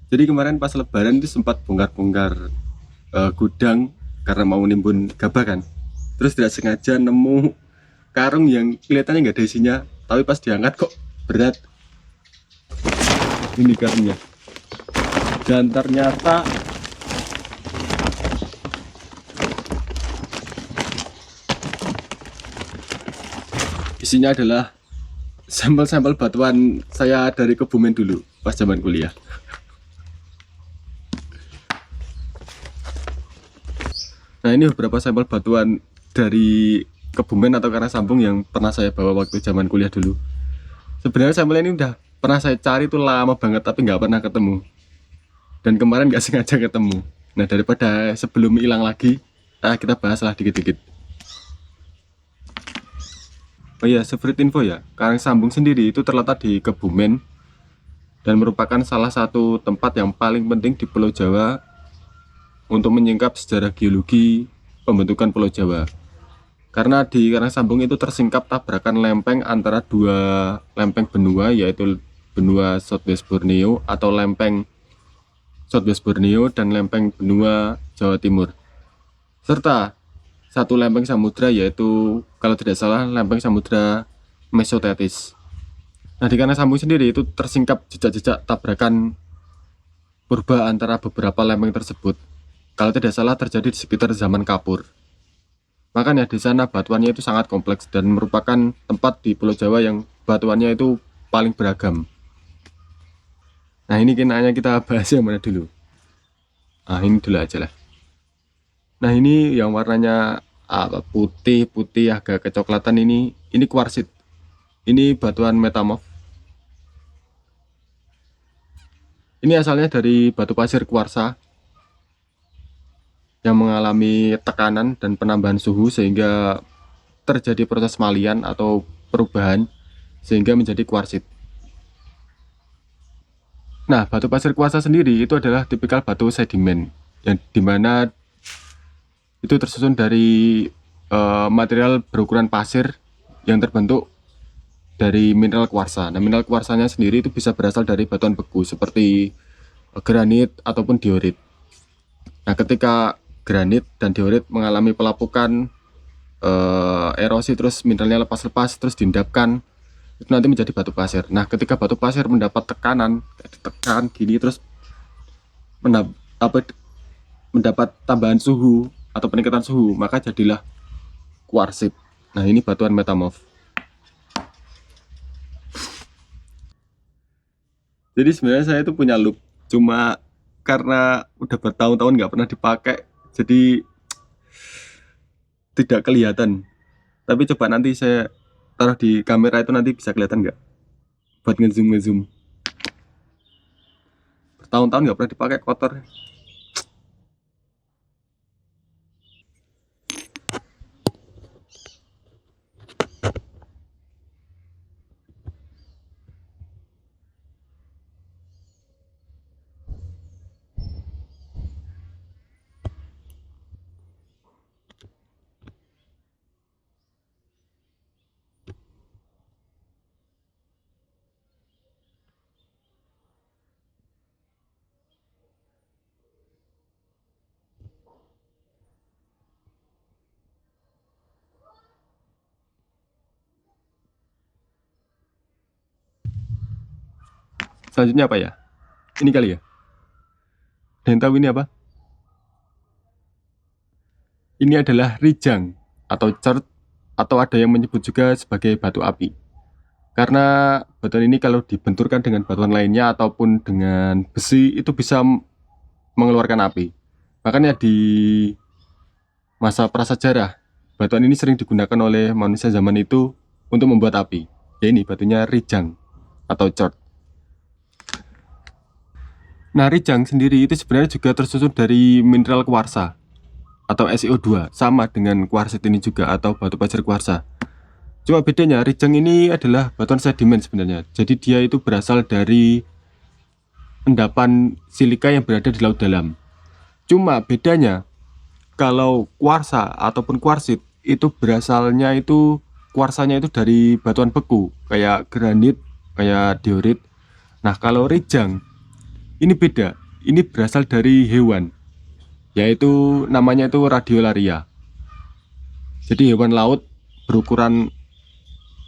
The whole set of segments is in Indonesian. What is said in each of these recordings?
Jadi kemarin pas lebaran itu sempat bongkar-bongkar gudang karena mau nimbun gabah kan. Terus tidak sengaja nemu karung yang kelihatannya nggak ada isinya, tapi pas diangkat kok berat. Ini karungnya. Dan ternyata isinya adalah sampel-sampel batuan saya dari Kebumen dulu pas zaman kuliah. Nah, ini beberapa sampel batuan dari Kebumen atau Karasambung yang pernah saya bawa waktu zaman kuliah dulu. Sebenarnya sampel ini udah pernah saya cari tuh lama banget tapi nggak pernah ketemu. Dan kemarin nggak sengaja ketemu. Nah, daripada sebelum hilang lagi, kita bahas lah dikit-dikit. Oh iya, seperti info ya, Karasambung sendiri itu terletak di Kebumen dan merupakan salah satu tempat yang paling penting di Pulau Jawa untuk menyingkap sejarah geologi pembentukan Pulau Jawa. Karena di Karasambung itu tersingkap tabrakan lempeng antara dua lempeng benua, yaitu benua Southwest Borneo atau lempeng Southwest Borneo dan lempeng benua Jawa Timur. Serta satu lempeng samudra, yaitu kalau tidak salah lempeng samudra Mesotetis. Nah, di Karasambung sendiri itu tersingkap jejak-jejak tabrakan purba antara beberapa lempeng tersebut. Kalau tidak salah terjadi di sekitar zaman Kapur. Makanya di sana batuannya itu sangat kompleks dan merupakan tempat di Pulau Jawa yang batuannya itu paling beragam. Nah, ini kayaknya kita bahas yang mana dulu? Nah, ini dulu aja lah. Nah, ini yang warnanya putih-putih agak kecoklatan ini kuarsit. Ini batuan metamorf. Ini asalnya dari batu pasir kuarsa yang mengalami tekanan dan penambahan suhu sehingga terjadi proses malian atau perubahan sehingga menjadi kuarsit. Nah, batu pasir kuarsa sendiri itu adalah tipikal batu sedimen yang dimana itu tersusun dari material berukuran pasir yang terbentuk dari mineral kuarsa. Nah, mineral kuarsanya sendiri itu bisa berasal dari batuan beku seperti granit ataupun diorit. Nah, ketika granit dan diorit mengalami pelapukan, erosi, terus mineralnya lepas-lepas, terus diendapkan, itu nanti menjadi batu pasir. Nah, ketika batu pasir mendapat tekanan, ditekan gini, terus mendapat tambahan suhu atau peningkatan suhu, maka jadilah kuarsit. Nah, ini batuan metamorf. Jadi sebenarnya saya itu punya loop, cuma karena udah bertahun-tahun nggak pernah dipakai, jadi tidak kelihatan. Tapi coba nanti saya taruh di kamera itu nanti bisa kelihatan nggak? Buat ngezoom. Bertahun-tahun nggak pernah dipakai, kotor. Selanjutnya apa ya? Ini kali ya. Dan tahu ini apa? Ini adalah rijang atau chert, atau ada yang menyebut juga sebagai batu api. Karena batuan ini kalau dibenturkan dengan batuan lainnya ataupun dengan besi itu bisa mengeluarkan api. Makanya di masa prasejarah, batuan ini sering digunakan oleh manusia zaman itu untuk membuat api. Ya, ini batunya rijang atau chert. Nah, rijang sendiri itu sebenarnya juga tersusun dari mineral kuarsa atau SiO2, sama dengan kuarsit ini juga atau batu pasir kuarsa. Cuma bedanya rijang ini adalah batuan sedimen sebenarnya. Jadi dia itu berasal dari endapan silika yang berada di laut dalam. Cuma bedanya kalau kuarsa ataupun kuarsit itu berasalnya itu kuarsanya itu dari batuan beku kayak granit, kayak diorit. Nah, kalau rijang Ini beda, ini berasal dari hewan, yaitu namanya itu radiolaria. Jadi hewan laut berukuran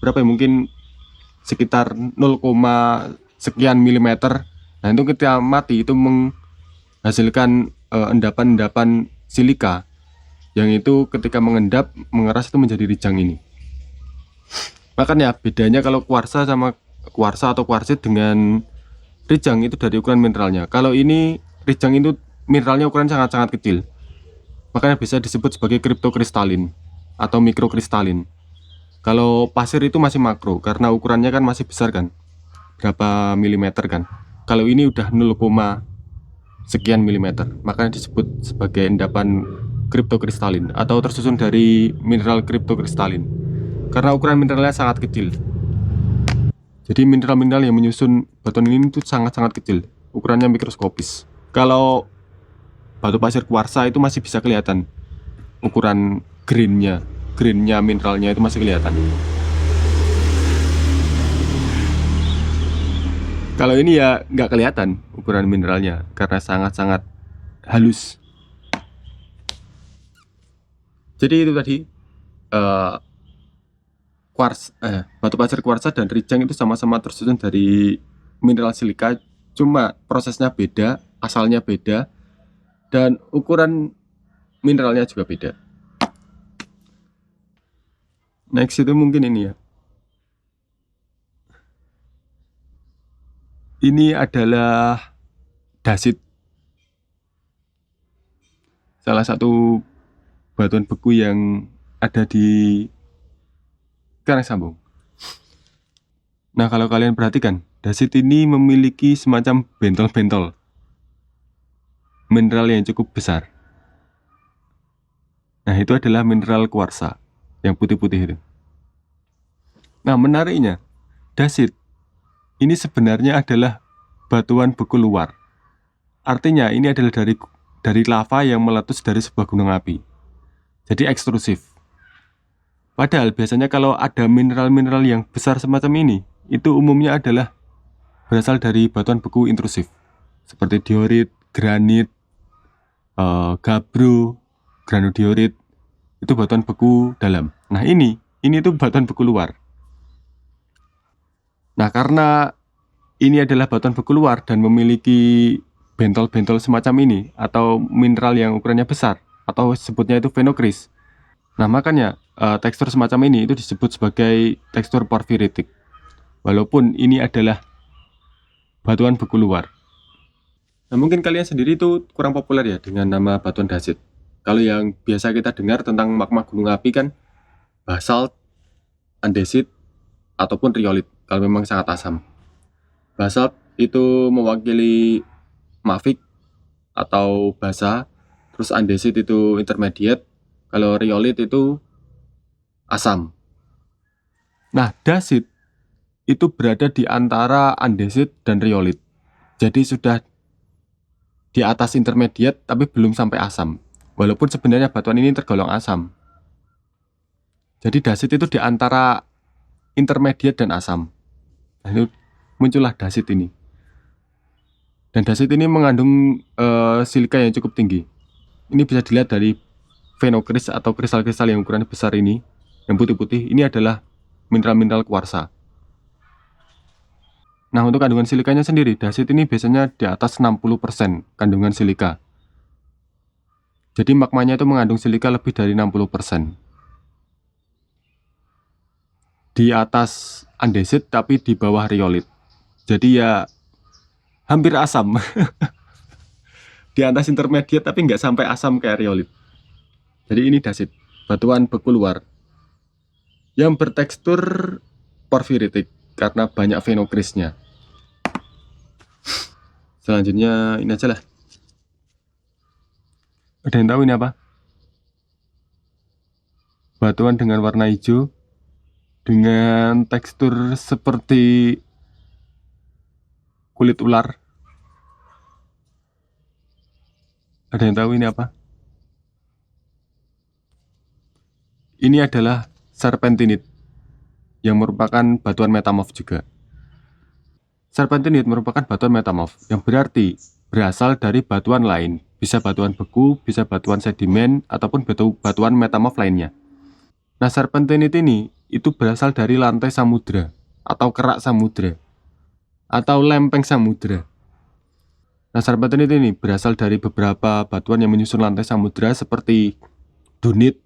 berapa ya, mungkin sekitar 0, sekian milimeter. Nah itu ketika mati itu menghasilkan endapan-endapan silika, yang itu ketika mengendap mengeras itu menjadi rijang ini. Makanya bedanya kalau kuarsa sama kuarsa atau kuarsit dengan rijang itu dari ukuran mineralnya. Kalau ini rijang itu mineralnya ukuran sangat-sangat kecil, makanya bisa disebut sebagai kriptokristalin atau mikrokristalin. Kalau pasir itu masih makro karena ukurannya kan masih besar kan, berapa milimeter kan. Kalau ini udah 0, sekian milimeter, makanya disebut sebagai endapan kriptokristalin atau tersusun dari mineral kriptokristalin karena ukuran mineralnya sangat kecil. Jadi mineral-mineral yang menyusun batuan ini itu sangat-sangat kecil, ukurannya mikroskopis. Kalau batu pasir kuarsa itu masih bisa kelihatan ukuran grainnya mineralnya itu masih kelihatan. Kalau ini ya nggak kelihatan ukuran mineralnya karena sangat-sangat halus. Jadi itu tadi eh, batu pasir kuarsa dan rijang itu sama-sama tersusun dari mineral silika, cuma prosesnya beda, asalnya beda, dan ukuran mineralnya juga beda. Next itu mungkin ini ya. Ini adalah dasit, salah satu batuan beku yang ada di Karangsambung. Nah kalau kalian perhatikan, dasit ini memiliki semacam bentol-bentol mineral yang cukup besar. Nah itu adalah mineral kuarsa yang putih-putih itu. Nah menariknya, dasit ini sebenarnya adalah batuan beku luar. Artinya ini adalah dari lava yang meletus dari sebuah gunung api. Jadi ekstrusif. Padahal biasanya kalau ada mineral-mineral yang besar semacam ini, itu umumnya adalah berasal dari batuan beku intrusif, seperti diorit, granit, gabbro, granodiorit, itu batuan beku dalam. Nah ini tuh batuan beku luar. Nah karena ini adalah batuan beku luar dan memiliki bentol-bentol semacam ini atau mineral yang ukurannya besar atau sebutnya itu phenokris. Nah makanya tekstur semacam ini itu disebut sebagai tekstur porfiritik, walaupun ini adalah batuan beku luar. Nah mungkin kalian sendiri itu kurang populer ya dengan nama batuan dasit. Kalau yang biasa kita dengar tentang magma gunung api kan basalt, andesit, ataupun riolit kalau memang sangat asam. Basalt itu mewakili mafic atau basa, terus andesit itu intermediate, kalau riolit itu asam. Nah, dasit itu berada di antara andesit dan riolit. Jadi sudah di atas intermediate tapi belum sampai asam. Walaupun sebenarnya batuan ini tergolong asam. Jadi dasit itu di antara intermediate dan asam. Nah, itu muncullah dasit ini. Dan dasit ini mengandung silika yang cukup tinggi. Ini bisa dilihat dari phenokris atau kristal-kristal yang ukurannya besar ini, yang putih-putih. Ini adalah mineral-mineral kuarsa. Nah untuk kandungan silikanya sendiri, dasit ini biasanya di atas 60% kandungan silika. Jadi magmanya itu mengandung silika lebih dari 60%. Di atas andesit tapi di bawah riolit. Jadi ya hampir asam. Di atas intermediate tapi nggak sampai asam kayak riolit. Jadi ini dasit, batuan beku luar yang bertekstur porfiritik karena banyak phenokrisnya. Selanjutnya ini aja lah. Ada yang tahu ini apa? Batuan dengan warna hijau dengan tekstur seperti kulit ular. Ada yang tahu ini apa? Ini adalah serpentinit yang merupakan batuan metamorf juga. Serpentinit merupakan batuan metamorf yang berarti berasal dari batuan lain, bisa batuan beku, bisa batuan sedimen, ataupun batuan metamorf lainnya. Nah, serpentinit ini itu berasal dari lantai samudra, atau kerak samudra, atau lempeng samudra. Nah, serpentinit ini berasal dari beberapa batuan yang menyusun lantai samudra seperti dunit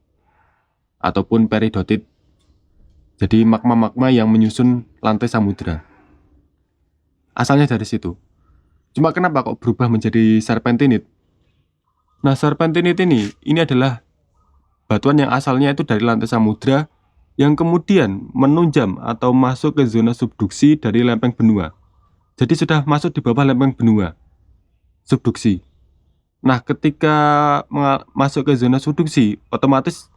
ataupun peridotit. Jadi magma-magma yang menyusun lantai samudra. Asalnya dari situ. Cuma kenapa kok berubah menjadi serpentinit? Nah, serpentinit ini adalah batuan yang asalnya itu dari lantai samudra yang kemudian menunjam atau masuk ke zona subduksi dari lempeng benua. Jadi sudah masuk di bawah lempeng benua. Subduksi. Nah, ketika masuk ke zona subduksi, otomatis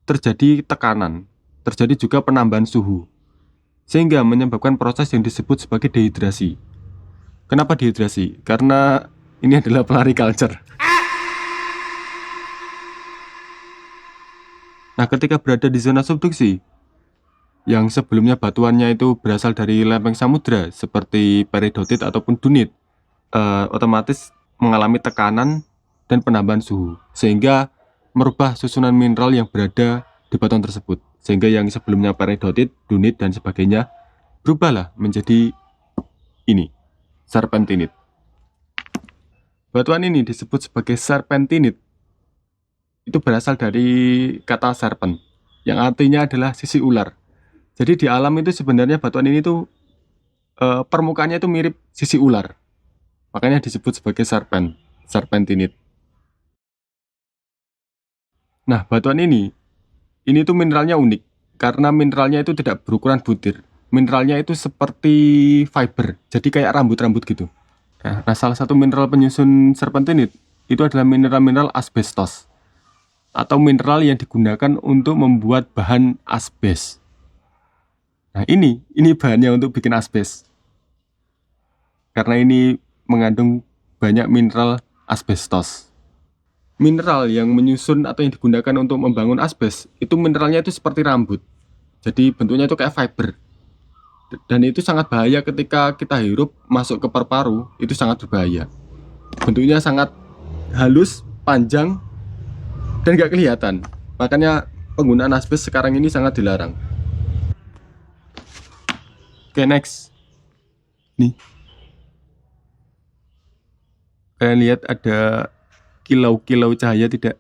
terjadi tekanan, terjadi juga penambahan suhu, sehingga menyebabkan proses yang disebut sebagai dehidrasi. Kenapa dehidrasi? Karena ini adalah pelari culture. Nah, ketika berada di zona subduksi, yang sebelumnya batuannya itu berasal dari lempeng samudra seperti peridotit ataupun dunit, otomatis mengalami tekanan dan penambahan suhu, sehingga merubah susunan mineral yang berada di batuan tersebut, sehingga yang sebelumnya peridotit, dunit, dan sebagainya berubahlah menjadi ini, serpentinit. Batuan ini disebut sebagai serpentinit. Itu berasal dari kata serpent, yang artinya adalah sisi ular. Jadi di alam itu sebenarnya batuan ini tuh permukaannya itu mirip sisi ular. Makanya disebut sebagai serpentinit. Nah, batuan ini tuh mineralnya unik karena mineralnya itu tidak berukuran butir. Mineralnya itu seperti fiber, jadi kayak rambut-rambut gitu. Nah, salah satu mineral penyusun serpentinit itu adalah mineral-mineral asbestos atau mineral yang digunakan untuk membuat bahan asbes. Nah, ini bahannya untuk bikin asbes. Karena ini mengandung banyak mineral asbestos. Mineral yang menyusun atau yang digunakan untuk membangun asbes, itu mineralnya itu seperti rambut. Jadi bentuknya itu kayak fiber. Dan itu sangat bahaya ketika kita hirup masuk ke paru-paru, itu sangat berbahaya. Bentuknya sangat halus, panjang, dan gak kelihatan. Makanya penggunaan asbes sekarang ini sangat dilarang. Oke, next. Nih. Kalian lihat ada kilau-kilau cahaya tidak?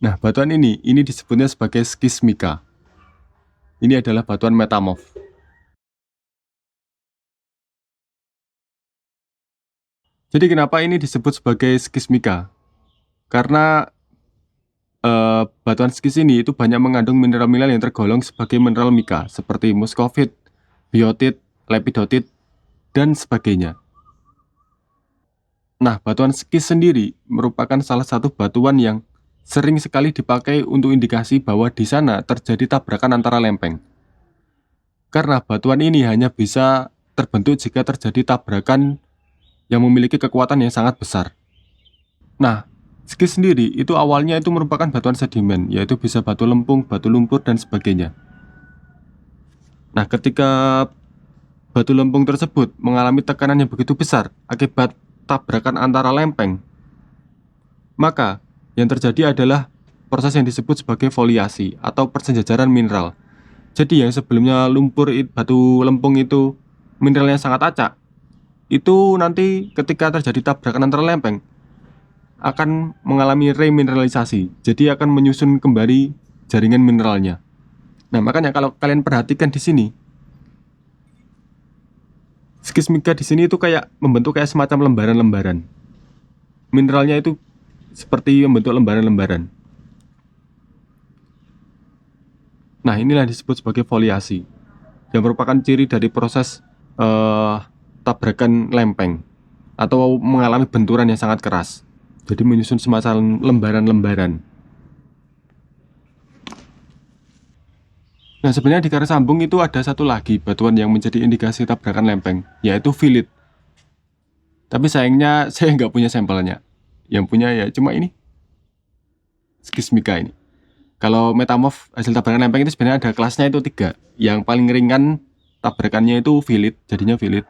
Nah, batuan ini disebutnya sebagai skismika. Ini adalah batuan metamorf. Jadi kenapa ini disebut sebagai skismika? Karena batuan skis ini itu banyak mengandung mineral-mineral yang tergolong sebagai mineral mika, seperti muskovit, biotit, lepidotit, dan sebagainya. Nah, batuan skis sendiri merupakan salah satu batuan yang sering sekali dipakai untuk indikasi bahwa di sana terjadi tabrakan antara lempeng. Karena batuan ini hanya bisa terbentuk jika terjadi tabrakan yang memiliki kekuatan yang sangat besar. Nah, skis sendiri itu awalnya itu merupakan batuan sedimen, yaitu bisa batu lempung, batu lumpur, dan sebagainya. Nah, ketika batu lempung tersebut mengalami tekanan yang begitu besar akibat tabrakan antara lempeng, maka yang terjadi adalah proses yang disebut sebagai foliasi atau persejajaran mineral. Jadi yang sebelumnya lumpur batu lempung itu mineralnya sangat acak, itu nanti ketika terjadi tabrakan antara lempeng akan mengalami remineralisasi, jadi akan menyusun kembali jaringan mineralnya. Nah, makanya kalau kalian perhatikan di sini, skismika di sini itu kayak membentuk kayak semacam lembaran-lembaran. Mineralnya itu seperti membentuk lembaran-lembaran. Nah, inilah disebut sebagai foliasi, yang merupakan ciri dari proses tabrakan lempeng atau mengalami benturan yang sangat keras. Jadi menyusun semacam lembaran-lembaran. Nah, sebenarnya di Karang Sambung itu ada satu lagi batuan yang menjadi indikasi tabrakan lempeng, yaitu filit. Tapi sayangnya saya nggak punya sampelnya. Yang punya ya cuma ini, skismika ini. Kalau metamorph hasil tabrakan lempeng itu sebenarnya ada kelasnya itu 3. Yang paling ringan tabrakannya itu fillet, jadinya fillet.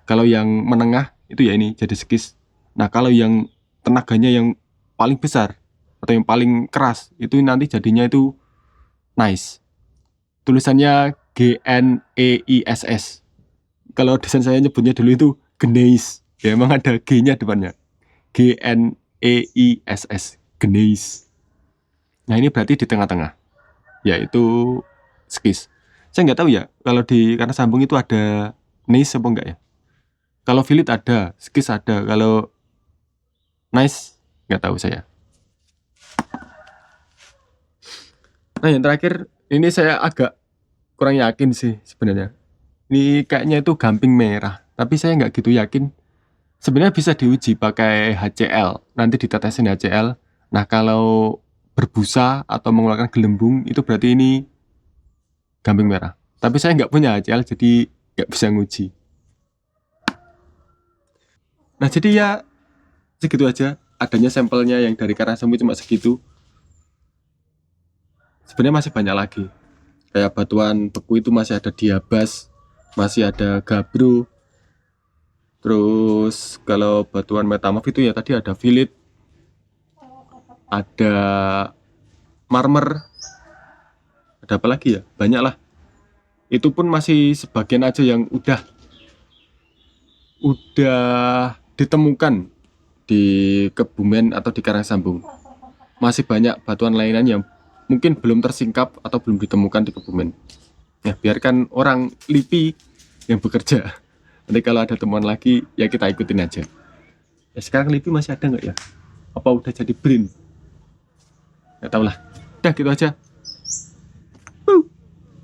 Kalau yang menengah itu ya ini jadi skis. Nah kalau yang tenaganya yang paling besar atau yang paling keras itu nanti jadinya itu nice. Tulisannya GNEISS. Kalau desain saya nyebutnya dulu itu Gneis. Ya emang ada G-nya depannya. GNEISS. Gneis. Nah ini berarti di tengah-tengah, yaitu skis. Saya nggak tahu ya, kalau di karena sambung itu ada nice apa enggak ya. Kalau fillet ada, skis ada, kalau nice nggak tahu saya. Nah yang terakhir, ini saya agak kurang yakin sih sebenarnya. Ini kayaknya itu gamping merah, tapi saya nggak gitu yakin. Sebenarnya bisa diuji pakai HCl, nanti ditetesin HCl. Nah kalau berbusa atau mengeluarkan gelembung itu berarti ini gamping merah. Tapi saya nggak punya HCl jadi nggak bisa nguji. Nah jadi ya segitu aja. Adanya sampelnya yang dari Karasemu cuma segitu. Sebenarnya masih banyak lagi. Kayak batuan beku itu masih ada diabas, masih ada gabro. Terus kalau batuan metamorph itu ya tadi ada fillet, ada marmer, ada apa lagi ya? Banyak lah. Itu pun masih sebagian aja yang udah ditemukan di Kebumen atau di Karangsambung. Masih banyak batuan lainnya yang mungkin belum tersingkap atau belum ditemukan di Kebumen. Ya biarkan orang LIPI yang bekerja. Nanti kalau ada temuan lagi ya kita ikutin aja. Ya sekarang LIPI masih ada nggak ya? Apa udah jadi BRIN? Nggak tahu lah. Udah gitu aja.